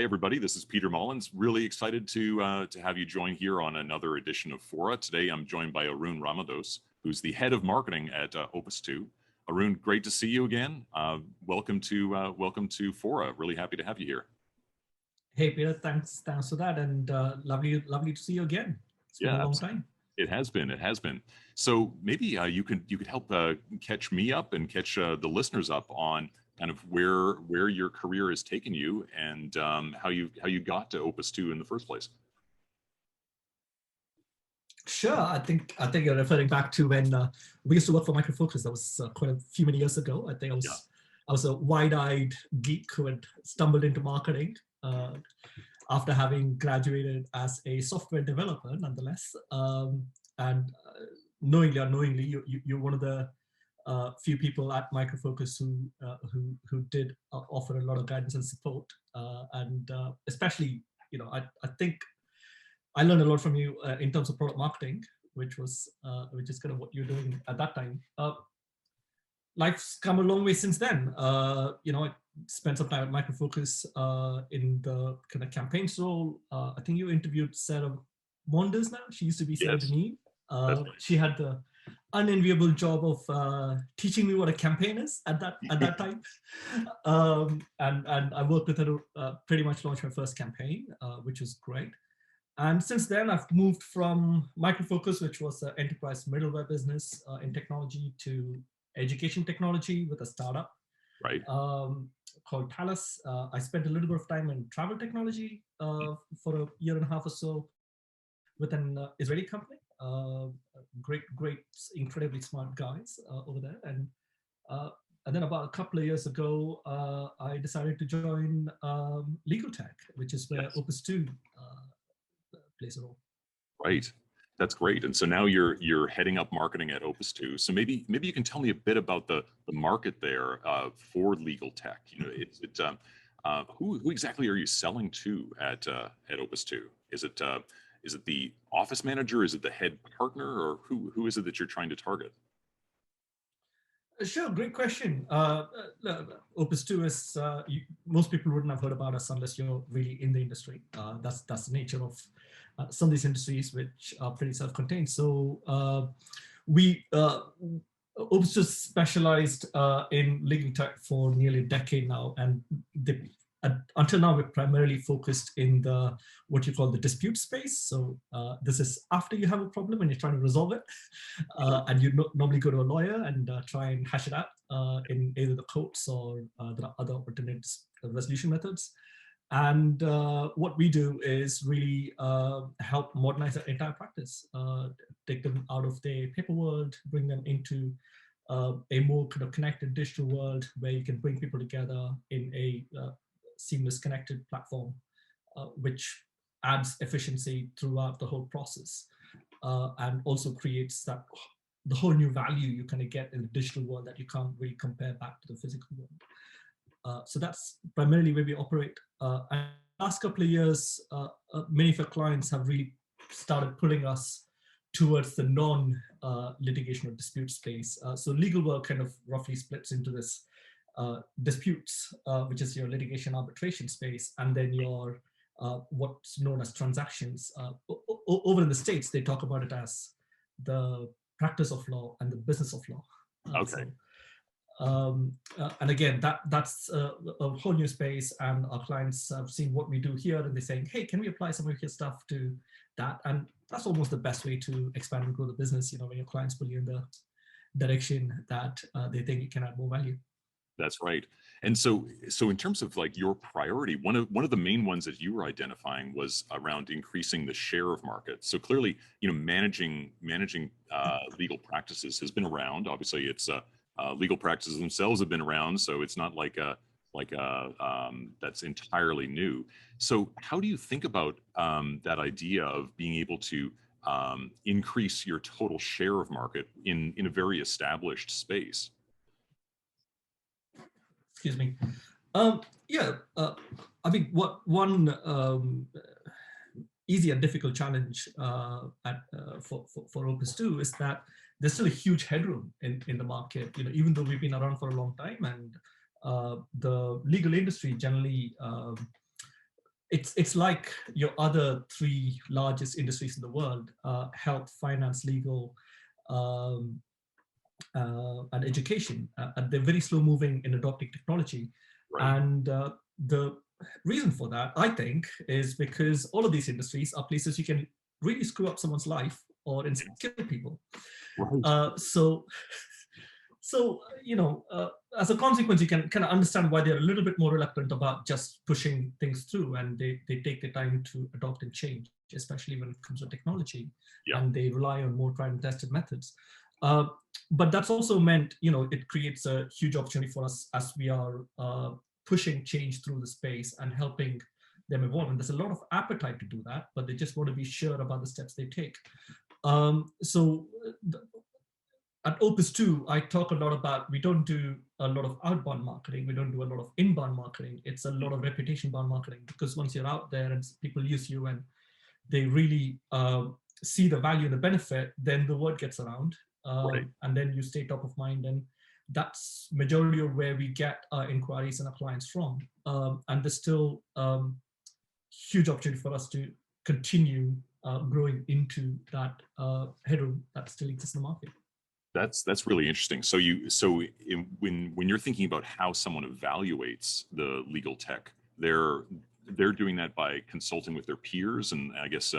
everybody. This is Peter Mullins. Really excited to have you join here on another edition of Fora. Today, I'm joined by Arunn Ramadoss, who's the head of marketing at Opus 2. Arunn, great to see you again. Welcome to Fora. Really happy to have you here. Hey, Peter. Thanks for that, and lovely to see you again. It's been a long time. It has been. It has been. So maybe you could help catch me up and catch the listeners up on kind of where your career has taken you and how you got to Opus 2 in the first place. Sure. I think you're referring back to when we used to work for Micro Focus. That was quite a few many years ago. I think I was a wide-eyed geek who had stumbled into marketing after having graduated as a software developer, nonetheless. And knowingly or unknowingly, you're one of the few people at Micro Focus who did offer a lot of guidance and support, and especially, I think I learned a lot from you in terms of product marketing, which is kind of what you're doing at that time. Life's come a long way since then. I spent some time at Micro Focus in the kind of campaigns role. I think you interviewed Sarah Wonders now. She used to be Sarah Deneen. She had the unenviable job of teaching me what a campaign is at that time. And I worked with her to pretty much launch my first campaign, which was great. And since then, I've moved from Micro Focus, which was an enterprise middleware business in technology, to education technology with a startup called Talus. I spent a little bit of time in travel technology for a year and a half or so with an Israeli company. Great, incredibly smart guys over there. And then about a couple of years ago, I decided to join legal tech, which is where Opus 2 plays a role. Right. That's great. And so now you're heading up marketing at Opus 2. So maybe you can tell me a bit about the market there for legal tech. Who exactly are you selling to at Opus 2? Is it the office manager? Is it the head partner, or who is it that you're trying to target? Sure, great question. Opus 2 is most people wouldn't have heard about us unless you're really in the industry. That's the nature of some of these industries, which are pretty self-contained. So Opus 2 specialized in legal tech for nearly a decade now, and until now, we're primarily focused in what you call the dispute space. So this is after you have a problem and you're trying to resolve it, and you normally go to a lawyer and try and hash it out in either the courts or there are other alternate resolution methods. And what we do is really help modernize their entire practice, take them out of the paper world, bring them into a more kind of connected digital world where you can bring people together in a seamless connected platform, which adds efficiency throughout the whole process, and also creates the whole new value you kind of get in the digital world that you can't really compare back to the physical world. So that's primarily where we operate. And the last couple of years, many of our clients have really started pulling us towards the non-litigation or dispute space. So legal work kind of roughly splits into this disputes, which is your litigation arbitration space, and then your what's known as transactions. Over in the States, they talk about it as the practice of law and the business of law. Okay. And again, that's a whole new space, and our clients have seen what we do here, and they're saying, hey, can we apply some of your stuff to that? And that's almost the best way to expand and grow the business, when your clients pull you in the direction that they think you can add more value. That's right. And so in terms of like your priority, one of the main ones that you were identifying was around increasing the share of market. So clearly, managing legal practices has been around. Obviously, it's legal practices themselves have been around, so it's not like that's entirely new. So how do you think about that idea of being able to increase your total share of market in a very established space? Excuse me. I think one easy and difficult challenge for Opus 2 is that there's still a huge headroom in the market. Even though we've been around for a long time, and the legal industry generally it's like your other three largest industries in the world: health, finance, legal, um, and education. And they're very slow moving in adopting technology. Right. And the reason for that, I think, is because all of these industries are places you can really screw up someone's life or inskill people. Right. So as a consequence, you can kind of understand why they're a little bit more reluctant about just pushing things through, and they take the time to adopt and change, especially when it comes to technology, Yeah. and they rely on more tried and tested methods. Uh, but that's also meant, it creates a huge opportunity for us as we are pushing change through the space and helping them evolve. And there's a lot of appetite to do that, but they just want to be sure about the steps they take. So at Opus 2, I talk a lot about, we don't do a lot of outbound marketing. We don't do a lot of inbound marketing. It's a lot of reputation bound marketing, because once you're out there and people use you and they really see the value and the benefit, then the word gets around, Right. and then you stay top of mind. And that's majority of where we get our inquiries and our clients from. And there's still huge opportunity for us to continue growing into that headroom that still exists in the market. That's really interesting. When you're thinking about how someone evaluates the legal tech, they're doing that by consulting with their peers, and I guess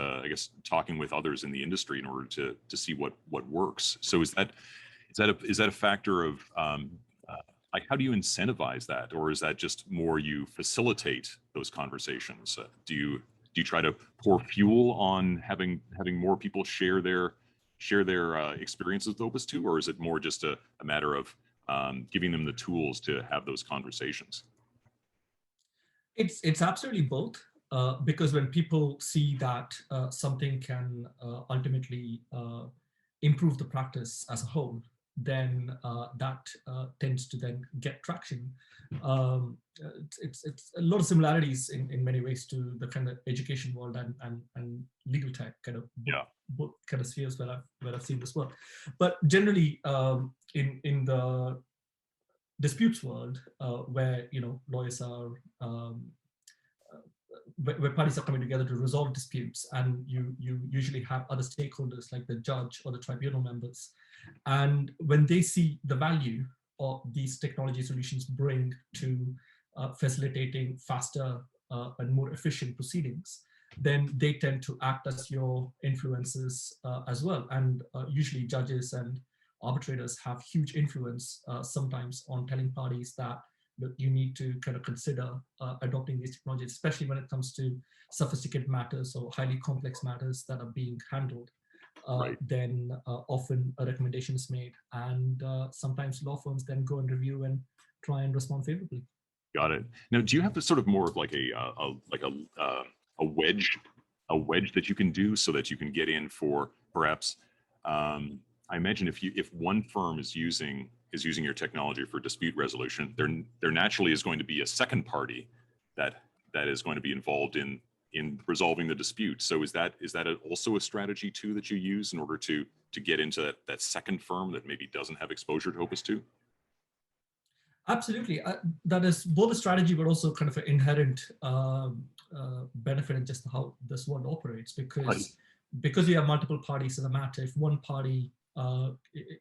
talking with others in the industry in order to see what works. So is that a factor of like, how do you incentivize that, or is that just more you facilitate those conversations? Do you try to pour fuel on having more people share their experiences with Opus 2, or is it more just a matter of giving them the tools to have those conversations? It's absolutely both, because when people see that something can ultimately improve the practice as a whole, then that tends to then get traction. It's a lot of similarities in many ways to the kind of education world and legal tech, kind of both kind of spheres where I've seen this work. But generally, in the disputes world, where lawyers are where parties are coming together to resolve disputes, and you usually have other stakeholders like the judge or the tribunal members, and when they see the value of these technology solutions bring to facilitating faster and more efficient proceedings, then they tend to act as your influencers as well. And usually judges and arbitrators have huge influence sometimes on telling parties that, look, you need to kind of consider adopting these technologies, especially when it comes to sophisticated matters or highly complex matters that are being handled. Right. Then often a recommendation is made, and sometimes law firms then go and review and try and respond favorably. Got it. Now, do you have a sort of more of like a wedge that you can do so that you can get in for perhaps? I imagine if one firm is using your technology for dispute resolution, there naturally is going to be a second party that is going to be involved in resolving the dispute. So is that also a strategy too that you use in order to get into that second firm that maybe doesn't have exposure to Opus 2? Absolutely. That is both a strategy, but also kind of an inherent benefit in just how this world operates, because you have multiple parties in the matter. If one party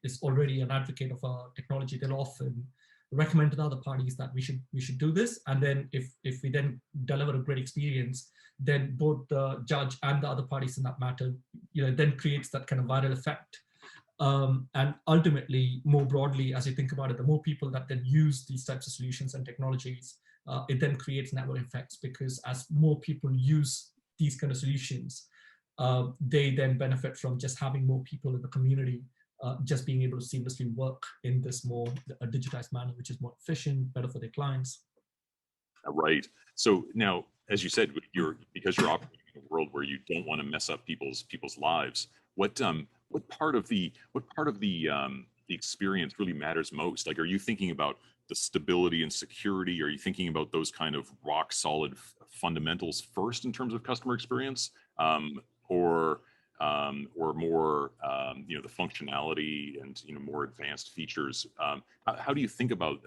is already an advocate of our technology, they'll often recommend to the other parties that we should do this. And then if we then deliver a great experience, then both the judge and the other parties in that matter, then creates that kind of viral effect. And ultimately, more broadly, as you think about it, the more people that then use these types of solutions and technologies, it then creates network effects, because as more people use these kind of solutions, they then benefit from just having more people in the community just being able to seamlessly work in this more digitized manner, which is more efficient, better for their clients. Right. So now, as you said, because you're operating in a world where you don't want to mess up people's lives, what part of the experience really matters most? Like, are you thinking about the stability and security? Are you thinking about those kind of rock solid fundamentals first in terms of customer experience, or more the functionality and more advanced features? How do you think about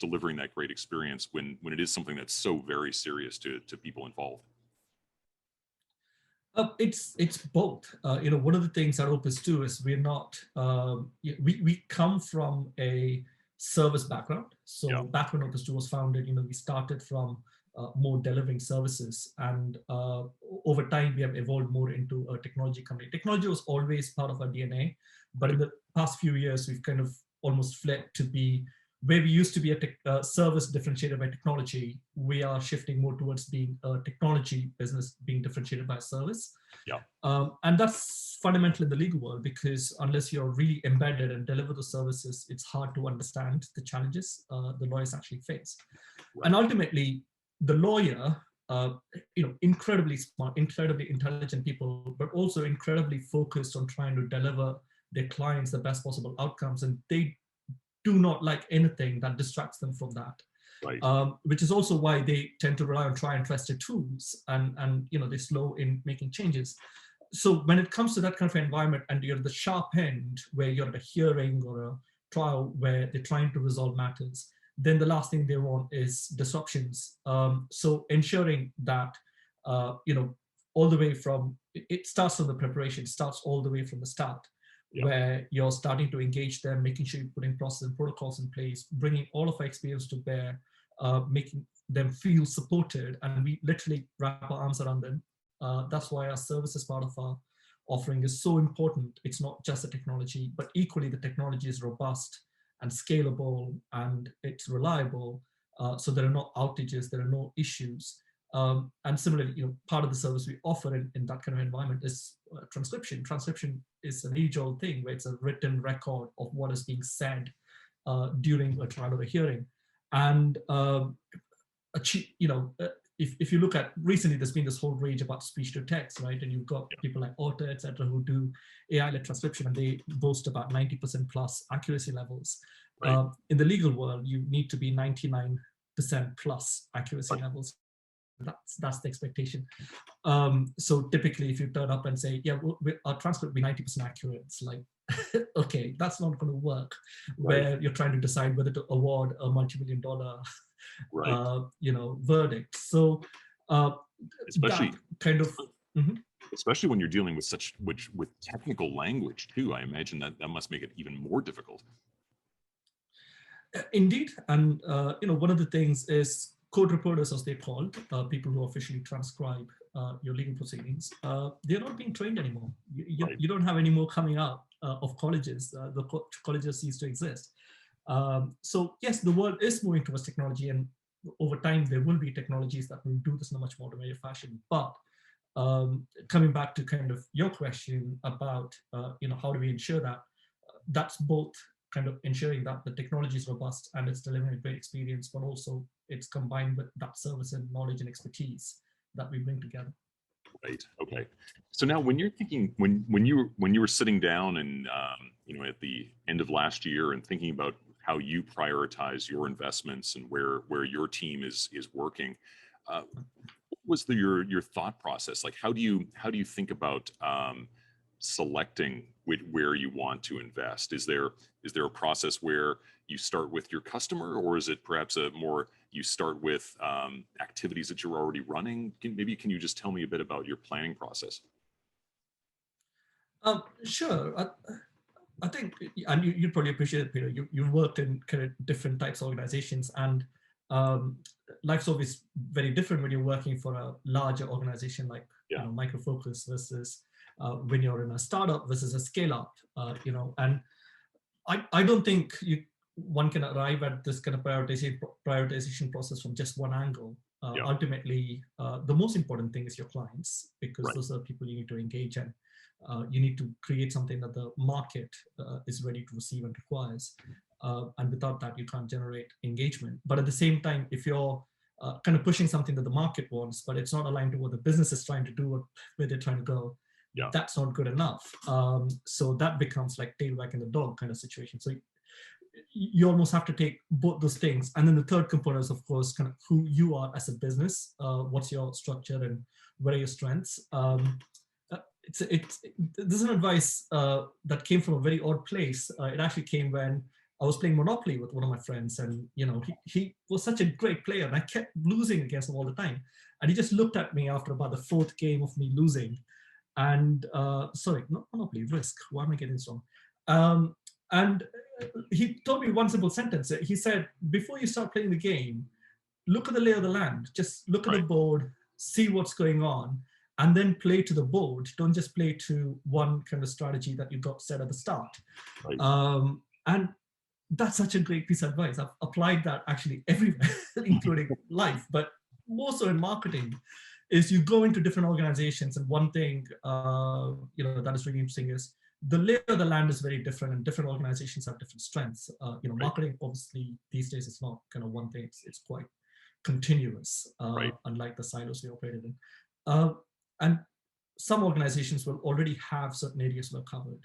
delivering that great experience when it is something that's so very serious to people involved? It's both. One of the things at Opus too is we're not we come from a service background. So Yeah, back when Opus 2 was founded, we started from more delivering services, and over time we have evolved more into a technology company. Technology was always part of our DNA, but in right. the past few years we've kind of almost flipped to be where we used to be a service differentiated by technology. We are shifting more towards being a technology business being differentiated by service. Yeah, And that's fundamental in the legal world, because unless you're really embedded and deliver the services, it's hard to understand the challenges the lawyers actually face. right. And ultimately, the lawyer, incredibly smart, incredibly intelligent people, but also incredibly focused on trying to deliver their clients the best possible outcomes. And they do not like anything that distracts them from that. Right. Which is also why they tend to rely on tried and trusted tools, and they're slow in making changes. So when it comes to that kind of environment, and you're at the sharp end where you're at a hearing or a trial where they're trying to resolve matters, then the last thing they want is disruptions. So ensuring that all the way from it starts from the preparation, starts all the way from the start, Yeah, where you're starting to engage them, making sure you're putting processes and protocols in place, bringing all of our experience to bear, making them feel supported, and we literally wrap our arms around them. That's why our services part of our offering is so important. It's not just the technology, but equally the technology is robust and scalable, and it's reliable. So there are no outages, there are no issues. And similarly, part of the service we offer in that kind of environment is transcription. Transcription is an age-old thing where it's a written record of what is being said during a trial or a hearing. And if you look at recently, there's been this whole rage about speech to text, right? And you've got people like Auto, et cetera, who do AI-led transcription, and they boast about 90% plus accuracy levels. right. In the legal world, you need to be 99% plus accuracy Right. levels. That's the expectation. So typically, if you turn up and say, yeah, our transcript will be 90% accurate, it's like, okay, that's not going to work. Right. Where you're trying to decide whether to award a multi-million-dollar, Right. verdict. So Especially, that kind of, mhm. especially when you're dealing with with technical language too. I imagine that must make it even more difficult. Indeed, and one of the things is court reporters, as they're called, people who officially transcribe your legal proceedings. They're not being trained anymore. Right. You don't have any more coming out of colleges. The colleges cease to exist. So yes, the world is moving towards technology, and over time there will be technologies that will do this in a much more automated fashion. But coming back to kind of your question about how do we ensure that, that's both kind of ensuring that the technology is robust and it's delivering a great experience, but also it's combined with that service and knowledge and expertise that we bring together. Right. Okay. So now, when you're thinking, when you were sitting down and at the end of last year and thinking about how you prioritize your investments and where your team is working, what was your thought process? Like, how do you think about selecting where you want to invest? Is there a process where you start with your customer, or is it perhaps a more you start with activities that you're already running? Can you just tell me a bit about your planning process? Sure. I think, and you probably appreciate it, Peter. You've worked in kind of different types of organizations, and life's always very different when you're working for a larger organization like Micro Focus versus when you're in a startup versus a scale up. And I don't think one can arrive at this kind of prioritization process from just one angle. Ultimately, the most important thing is your clients, because those are people you need to engage in. You need to create something that the market is ready to receive and requires. And without that, you can't generate engagement. But at the same time, if you're kind of pushing something that the market wants, but it's not aligned to what the business is trying to do or where they're trying to go, that's not good enough. So that becomes like tail wagging the dog kind of situation. So you almost have to take both those things. And then the third component is, of course, kind of who you are as a business, what's your structure and what are your strengths. This is an advice that came from a very odd place. It actually came when I was playing Monopoly with one of my friends, and he was such a great player, and I kept losing against him all the time. And he just looked at me after about the fourth game of me losing, and sorry, not monopoly, risk. Why am I getting this wrong? And he told me one simple sentence. He said, before you start playing the game, look at the lay of the land. Just look at the Right. board, see what's going on, and then play to the board. Don't just play to one kind of strategy that you got set at the start. Right. And that's such a great piece of advice. I've applied that actually everywhere, including life, but more so in marketing. Is you go into different organizations, and one thing that is really interesting is the lay of the land is very different, and different organizations have different strengths. Right. Marketing obviously these days is not kind of one thing; it's quite continuous, Right. unlike the silos we operated in. And some organizations will already have certain areas well covered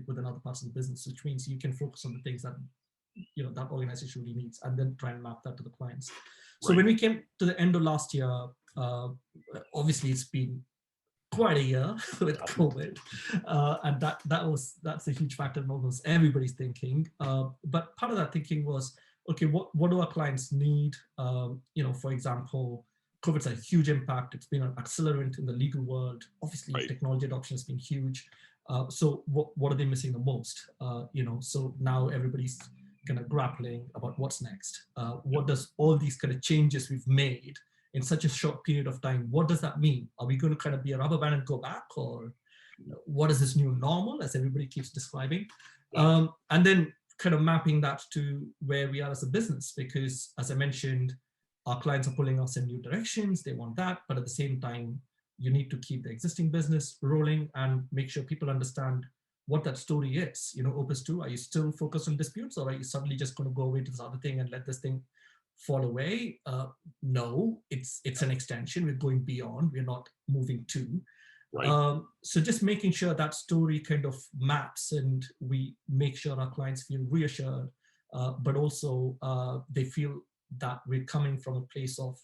within other parts of the business, which means you can focus on the things that that organization really needs, and then try and map that to the clients. So Right. when we came to the end of last year, obviously it's been quite a year with COVID, and that's a huge factor in almost everybody's thinking. But part of that thinking was, okay, what do our clients need? For example, COVID's a huge impact. It's been an accelerant in the legal world. Obviously, Right. technology adoption has been huge. So what are they missing the most? So now everybody's kind of grappling about what's next. What does all these kind of changes we've made in such a short period of time, what does that mean? Are we going to kind of be a rubber band and go back, or what is this new normal, as everybody keeps describing? Yeah. And then kind of mapping that to where we are as a business, because as I mentioned, our clients are pulling us in new directions. They want that, but at the same time, you need to keep the existing business rolling and make sure people understand what that story is. Opus 2, are you still focused on disputes, or are you suddenly just going to go away to this other thing and let this thing fall away? No, it's an extension. We're going beyond. We're not moving to. Right. So just making sure that story kind of maps, and we make sure our clients feel reassured, but also they feel that we're coming from a place of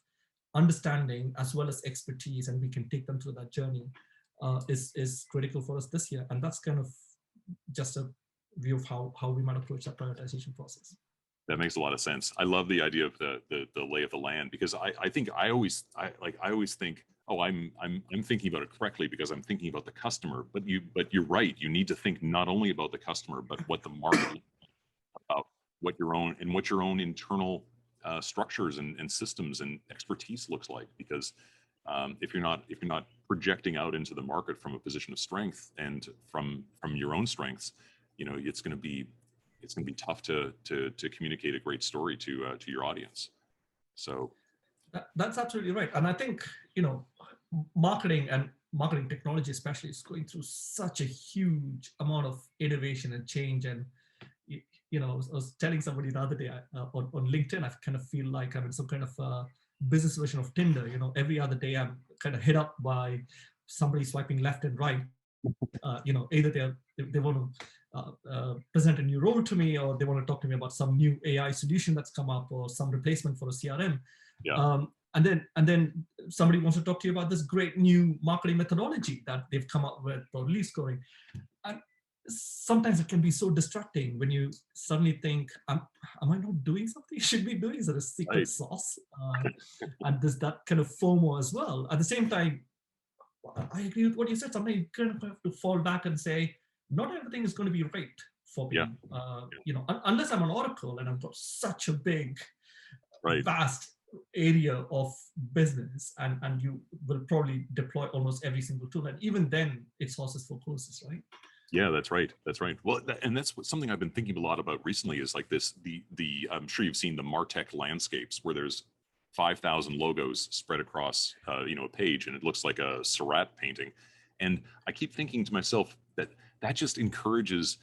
understanding as well as expertise, and we can take them through that journey, is critical for us this year. And that's kind of just a view of how we might approach that prioritization process. That makes a lot of sense. I love the idea of the lay of the land, because I think I always think, oh, I'm thinking about it correctly because I'm thinking about the customer. But you're right. You need to think not only about the customer, but what the market, about what your own internal structures and systems and expertise looks like. Because if you're not projecting out into the market from a position of strength and from your own strengths, it's going to be tough to communicate a great story to your audience. So that's absolutely right. And I think marketing and marketing technology especially is going through such a huge amount of innovation and change. And I was telling somebody the other day on LinkedIn, I kind of feel like I'm in some kind of business version of Tinder. Every other day I'm kind of hit up by somebody swiping left and right. Either they want to present a new role to me, or they want to talk to me about some new AI solution that's come up, or some replacement for a CRM. yeah. And then somebody wants to talk to you about this great new marketing methodology that they've come up with, or lead scoring. And sometimes it can be so distracting when you suddenly think, am I not doing something I should be doing? Is there a secret Right. sauce? And there's that kind of FOMO as well. At the same time, I agree with what you said. Sometimes you kind of have to fall back and say, not everything is going to be right for me. Yeah. Unless I'm an Oracle and I've got such a big, Right. vast area of business, and you will probably deploy almost every single tool. And even then, it's horses for courses, right? Yeah, that's right. That's right. Well, and that's something I've been thinking a lot about recently, is like this, I'm sure you've seen the MarTech landscapes where there's 5,000 logos spread across, a page, and it looks like a Seurat painting. And I keep thinking to myself that just encourages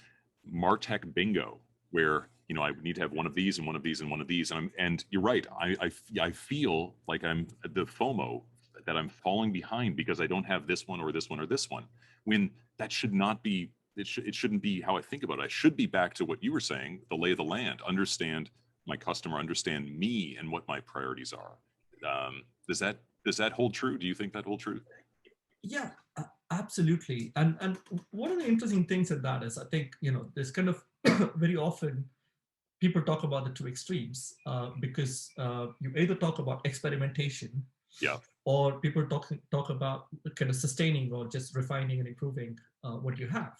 MarTech bingo, where, I need to have one of these and one of these and one of these. And you're right. I feel like I'm the FOMO, that I'm falling behind because I don't have this one or this one or this one, when that should not be, it shouldn't be how I think about it. I should be back to what you were saying, the lay of the land, understand my customer, understand me and what my priorities are. Does that hold true? Do you think that hold true? Yeah, absolutely. And one of the interesting things in that is, I think, there's kind of very often people talk about the two extremes, because you either talk about experimentation, Yeah. Or people talk about kind of sustaining or just refining and improving what you have.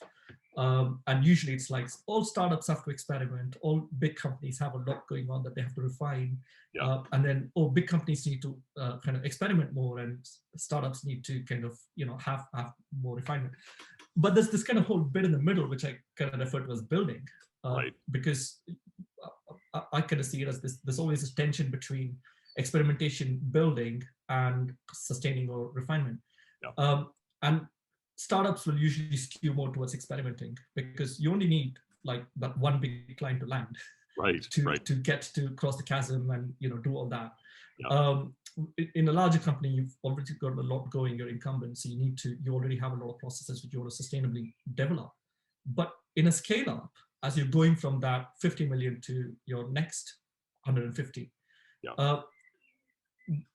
And usually it's like all startups have to experiment, all big companies have a lot going on that they have to refine. Yeah. And then big companies need to kind of experiment more, and startups need to kind of, have more refinement. But there's this kind of whole bit in the middle, which I kind of refer to as building, Right. because I kind of see it as there's always this tension between experimentation, building, and sustaining or refinement. Yeah. And startups will usually skew more towards experimenting, because you only need like that one big client to land, Right. to get to cross the chasm and do all that. Yeah. In a larger company, you've already got a lot going, you're incumbent, so you already have a lot of processes which you want to sustainably develop. But in a scale up, as you're going from that 50 million to your next 150, Yeah.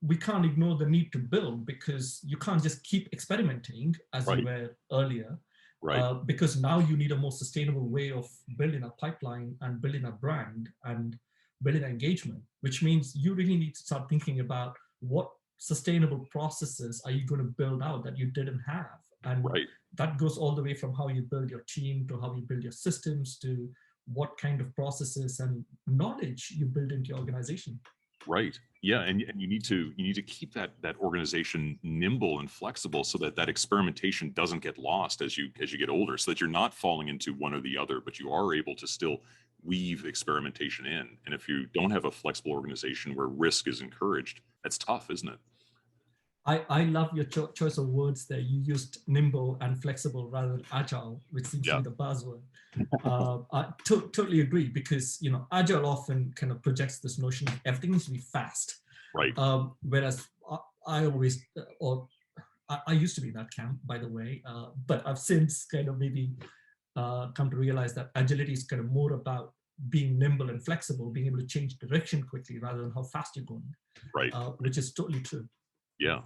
we can't ignore the need to build, because you can't just keep experimenting as Right. you were earlier. Right. Because now you need a more sustainable way of building a pipeline and building a brand and building engagement, which means you really need to start thinking about what sustainable processes are you going to build out that you didn't have. And Right. that goes all the way from how you build your team to how you build your systems to what kind of processes and knowledge you build into your organization. Right. Yeah, and you need to keep that organization nimble and flexible, so that experimentation doesn't get lost as you get older, so that you're not falling into one or the other, but you are able to still weave experimentation in. And if you don't have a flexible organization where risk is encouraged, that's tough, isn't it? I love your choice of words there. You used nimble and flexible rather than agile, which seems to be the buzzword. I totally agree, because agile often kind of projects this notion that everything needs to be fast. Right. Whereas I always, or I used to be that camp, by the way, but I've since kind of maybe come to realize that agility is kind of more about being nimble and flexible, being able to change direction quickly rather than how fast you're going. Right. Which is totally true. Yeah.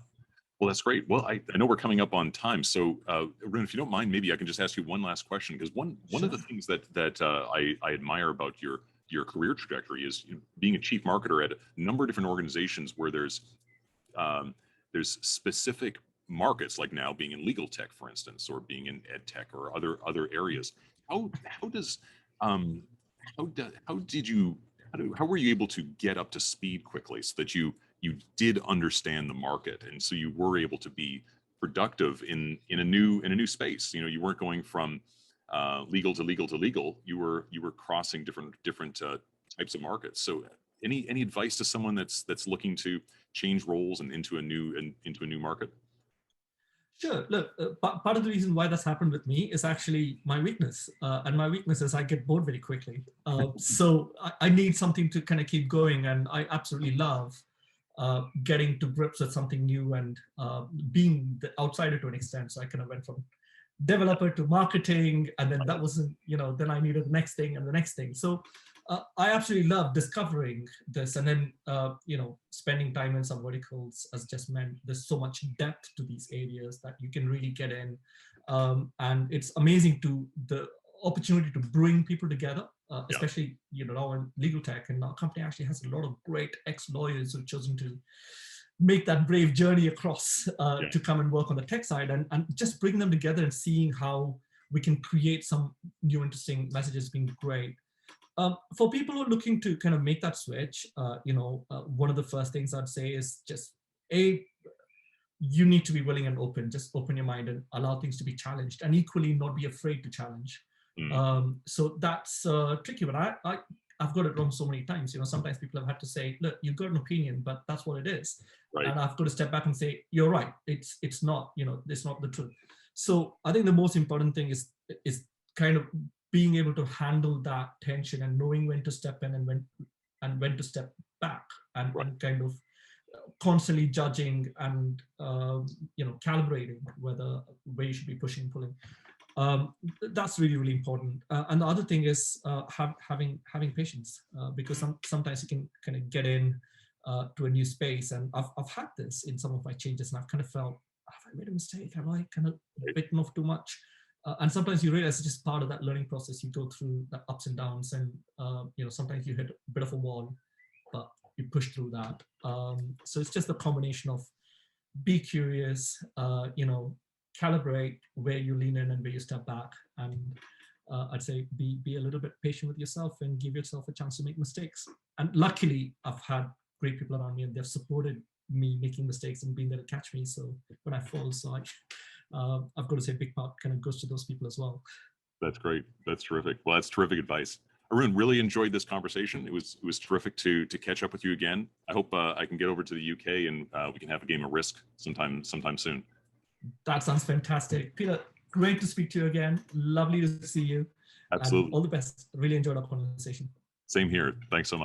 Well, that's great. Well, I know we're coming up on time, so Arunn, if you don't mind, maybe I can just ask you one last question, because one of the things that I admire about your career trajectory is being a chief marketer at a number of different organizations where there's specific markets, like now being in legal tech, for instance, or being in ed tech or other areas. How were you able to get up to speed quickly, so that you did understand the market, and so you were able to be productive in a new space? You weren't going from legal to legal to legal. You were crossing different types of markets. So any advice to someone that's looking to change roles and into a new market? Sure. Look, part of the reason why that's happened with me is actually my weakness. And my weakness is I get bored very quickly. So I need something to kind of keep going. And I absolutely love getting to grips with something new and being the outsider to an extent. So I kind of went from developer to marketing, and then that wasn't, then I needed the next thing and the next thing. So I absolutely love discovering this, and then spending time in some verticals has just meant there's so much depth to these areas that you can really get in, and it's amazing to the opportunity to bring people together, especially now in legal tech, and our company actually has a lot of great ex-lawyers who've chosen to make that brave journey across to come and work on the tech side, and just bring them together and seeing how we can create some new interesting messages being great. For people who are looking to kind of make that switch, one of the first things I'd say is just you need to be willing and open. Just open your mind and allow things to be challenged, and equally not be afraid to challenge. So that's tricky, but I've got it wrong so many times. Sometimes people have had to say, look, you've got an opinion, but that's what it is. Right. And I've got to step back and say, you're right. It's not, it's not the truth. So I think the most important thing is kind of being able to handle that tension and knowing when to step in and when to step back, and kind of constantly judging and calibrating whether where you should be pushing and pulling. That's really, really important. And the other thing is having patience, because sometimes you can kind of get in to a new space, and I've had this in some of my changes, and I've kind of felt, have I made a mistake? Have I kind of bitten off too much? And sometimes you realize it's just part of that learning process. You go through the ups and downs, and sometimes you hit a bit of a wall, but you push through that. So it's just a combination of be curious, calibrate where you lean in and where you step back. And I'd say be a little bit patient with yourself and give yourself a chance to make mistakes. And luckily, I've had great people around me and they've supported me making mistakes and being there to catch me. So when I fall, I've got to say a big part kind of goes to those people as well. That's great. That's terrific. Well, that's terrific advice. Arunn, really enjoyed this conversation. It was terrific to catch up with you again. I hope I can get over to the UK and we can have a game of Risk sometime soon. That sounds fantastic. Peter, great to speak to you again. Lovely to see you. Absolutely. And all the best. Really enjoyed our conversation. Same here. Thanks so much.